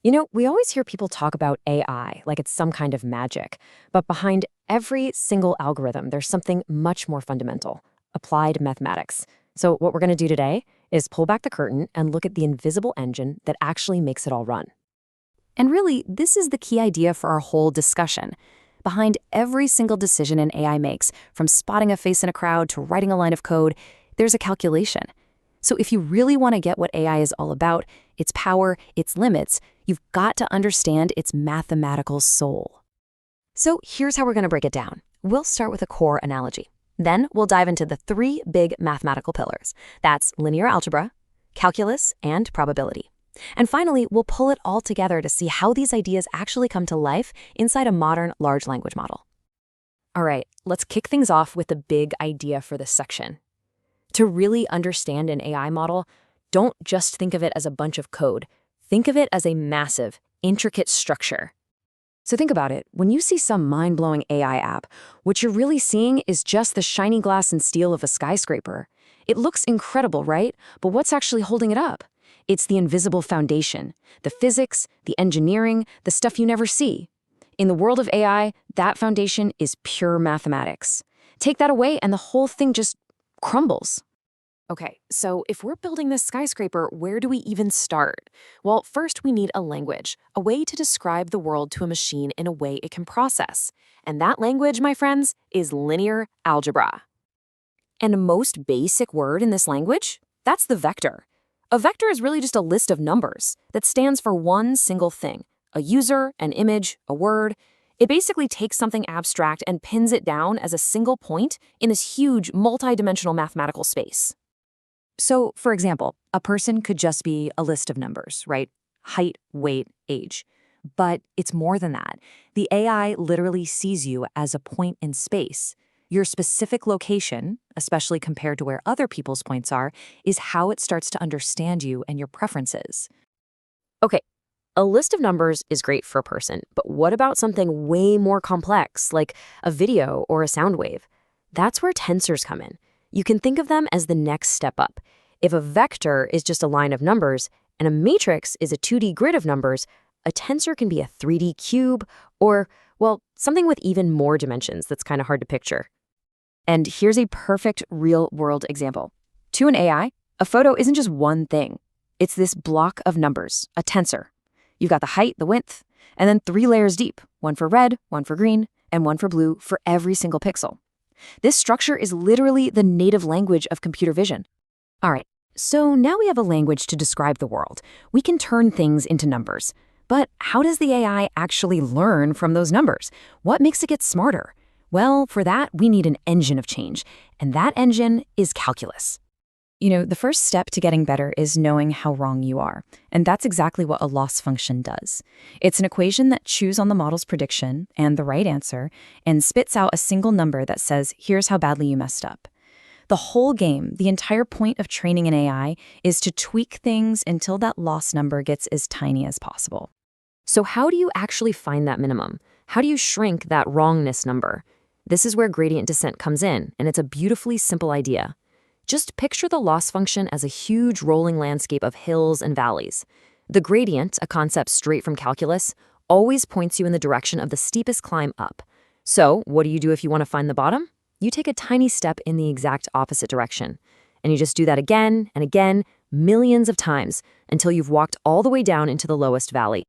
We always hear people talk about AI like it's some kind of magic, but behind every single algorithm, there's something much more fundamental: applied mathematics. So, what we're going to do today is pull back the curtain and look at the invisible engine that actually makes it all run. And really, this is the key idea for our whole discussion. Behind every single decision an AI makes, from spotting a face in a crowd to writing a line of code, there's a calculation. So if you really want to get what AI is all about, its power, its limits, you've got to understand its mathematical soul. So, here's how we're going to break it down. We'll start with a core analogy. Then, we'll dive into the three big mathematical pillars. That's linear algebra, calculus, and probability. And finally, we'll pull it all together to see how these ideas actually come to life inside a modern large language model. All right, let's kick things off with the big idea for this section. To really understand an AI model, don't just think of it as a bunch of code. Think of it as a massive, intricate structure. So think about it. When you see some mind-blowing AI app, what you're really seeing is just the shiny glass and steel of a skyscraper. It looks incredible, right? But what's actually holding it up? It's the invisible foundation, the physics, the engineering, the stuff you never see. In the world of AI, that foundation is pure mathematics. Take that away and the whole thing just crumbles. Okay, so if we're building this skyscraper, where do we even start? Well, first we need a language, a way to describe the world to a machine in a way it can process. And that language, my friends, is linear algebra. And the most basic word in this language? That's the vector. A vector is really just a list of numbers that stands for one single thing: a user, an image, a word. It basically takes something abstract and pins it down as a single point in this huge multidimensional mathematical space. So, for example, a person could just be a list of numbers, right? Height, weight, age. But it's more than that. The AI literally sees you as a point in space. Your specific location, especially compared to where other people's points are, is how it starts to understand you and your preferences. Okay, a list of numbers is great for a person, but what about something way more complex, like a video or a sound wave? That's where tensors come in. You can think of them as the next step up. If a vector is just a line of numbers and a matrix is a 2D grid of numbers, a tensor can be a 3D cube or, well, something with even more dimensions that's kind of hard to picture. And here's a perfect real-world example. To an AI, a photo isn't just one thing. It's this block of numbers, a tensor. You've got the height, the width, and then 3 layers deep, one for red, one for green, and one for blue for every single pixel. This structure is literally the native language of computer vision. All right, so now we have a language to describe the world. We can turn things into numbers. But how does the AI actually learn from those numbers? What makes it get smarter? Well, for that, we need an engine of change, and that engine is calculus. The first step to getting better is knowing how wrong you are, and that's exactly what a loss function does. It's an equation that chews on the model's prediction and the right answer and spits out a single number that says, here's how badly you messed up. The whole game, the entire point of training an AI, is to tweak things until that loss number gets as tiny as possible. So how do you actually find that minimum? How do you shrink that wrongness number? This is where gradient descent comes in, and it's a beautifully simple idea. Just picture the loss function as a huge rolling landscape of hills and valleys. The gradient, a concept straight from calculus, always points you in the direction of the steepest climb up. So, what do you do if you want to find the bottom? You take a tiny step in the exact opposite direction. And you just do that again and again, millions of times, until you've walked all the way down into the lowest valley.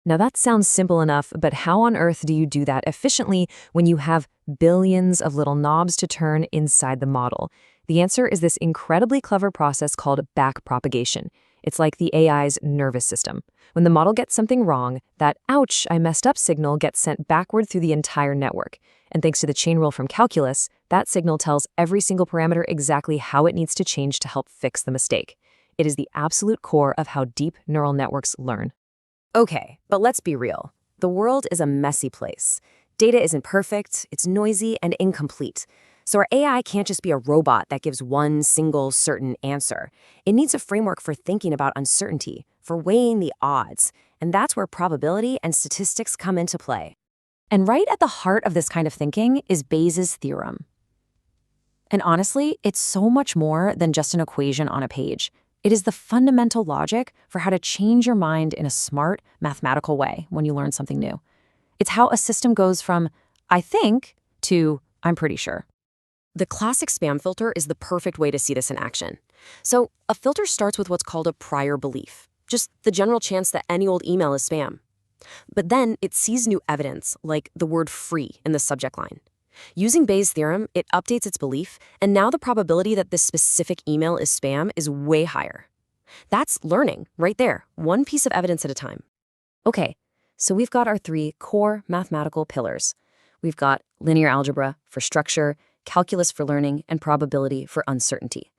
Now that sounds simple enough, but how on earth do you do that efficiently when you have billions of little knobs to turn inside the model? The answer is this incredibly clever process called backpropagation. It's like the AI's nervous system. When the model gets something wrong, that "ouch, I messed up" signal gets sent backward through the entire network. And thanks to the chain rule from calculus, that signal tells every single parameter exactly how it needs to change to help fix the mistake. It is the absolute core of how deep neural networks learn. Okay, but let's be real. The world is a messy place. Data isn't perfect, it's noisy and incomplete. So our AI can't just be a robot that gives one single certain answer. It needs a framework for thinking about uncertainty, for weighing the odds, and that's where probability and statistics come into play. And right at the heart of this kind of thinking is Bayes' theorem. And honestly, it's so much more than just an equation on a page. It is the fundamental logic for how to change your mind in a smart, mathematical way when you learn something new. It's how a system goes from, I think, to, I'm pretty sure. The classic spam filter is the perfect way to see this in action. So, a filter starts with what's called a prior belief, just the general chance that any old email is spam. But then it sees new evidence, like the word free in the subject line. Using Bayes' theorem, it updates its belief, and now the probability that this specific email is spam is way higher. That's learning, right there, one piece of evidence at a time. Okay, so we've got our 3 core mathematical pillars. We've got linear algebra for structure, calculus for learning, and probability for uncertainty.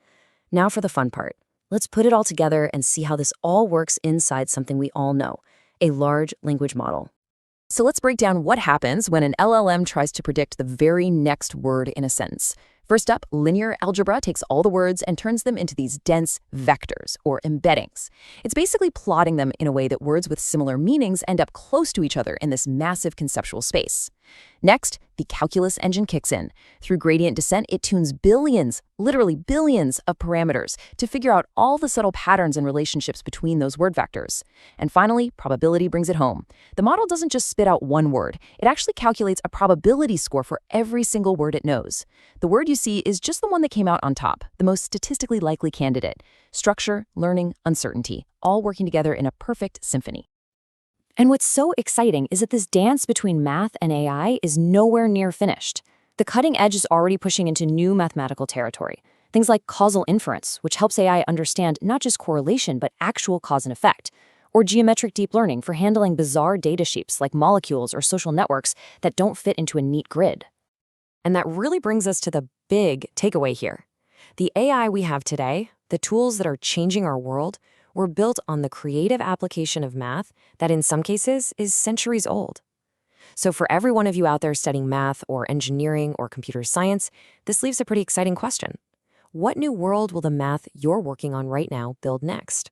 Now for the fun part. Let's put it all together and see how this all works inside something we all know, a large language model. So let's break down what happens when an LLM tries to predict the very next word in a sentence. First up, linear algebra takes all the words and turns them into these dense vectors, or embeddings. It's basically plotting them in a way that words with similar meanings end up close to each other in this massive conceptual space. Next, the calculus engine kicks in. Through gradient descent, it tunes billions, literally billions, of parameters to figure out all the subtle patterns and relationships between those word vectors. And finally, probability brings it home. The model doesn't just spit out one word. It actually calculates a probability score for every single word it knows. The word you see is just the one that came out on top, the most statistically likely candidate. Structure, learning, uncertainty, all working together in a perfect symphony. And what's so exciting is that this dance between math and AI is nowhere near finished. The cutting edge is already pushing into new mathematical territory. Things like causal inference, which helps AI understand not just correlation, but actual cause and effect. Or geometric deep learning for handling bizarre data shapes like molecules or social networks that don't fit into a neat grid. And that really brings us to the big takeaway here. The AI we have today, the tools that are changing our world, were built on the creative application of math that in some cases is centuries old. So for every one of you out there studying math or engineering or computer science, this leaves a pretty exciting question. What new world will the math you're working on right now build next?